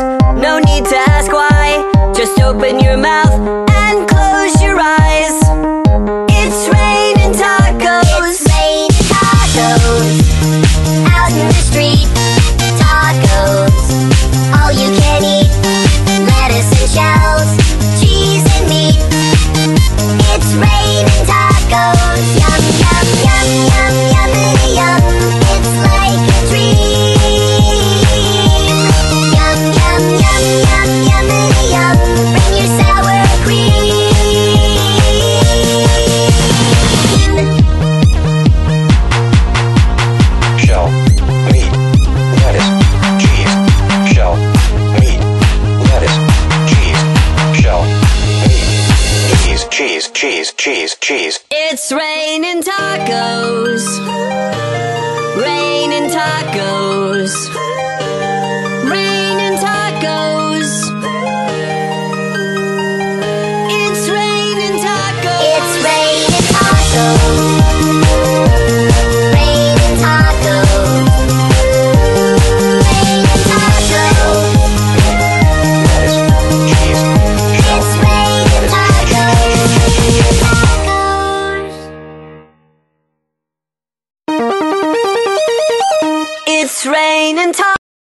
No need to ask why, just open your mouth and close your eyes. It's raining tacos. It's raining tacos. Out in the street, tacos. All you can eat, lettuce and shells, cheese and meat. It's raining tacos. Yum, yum, yum, yum, yummity yum. It's like a dream. Yum, yum, yum, yum, yummity yum. Bring your sour cream. Shell, meat, lettuce, cheese. Shell, meat, lettuce, cheese. Shell, meat, cheese, cheese, cheese, cheese. It's raining tacos. Raining tacos. Raining tacos. It's raining tacos. It's raining tacos. Raining tacos. Raining tacos. Lettuce, cheese. Shell, It's raining tacos. Tacos. It's raining tacos.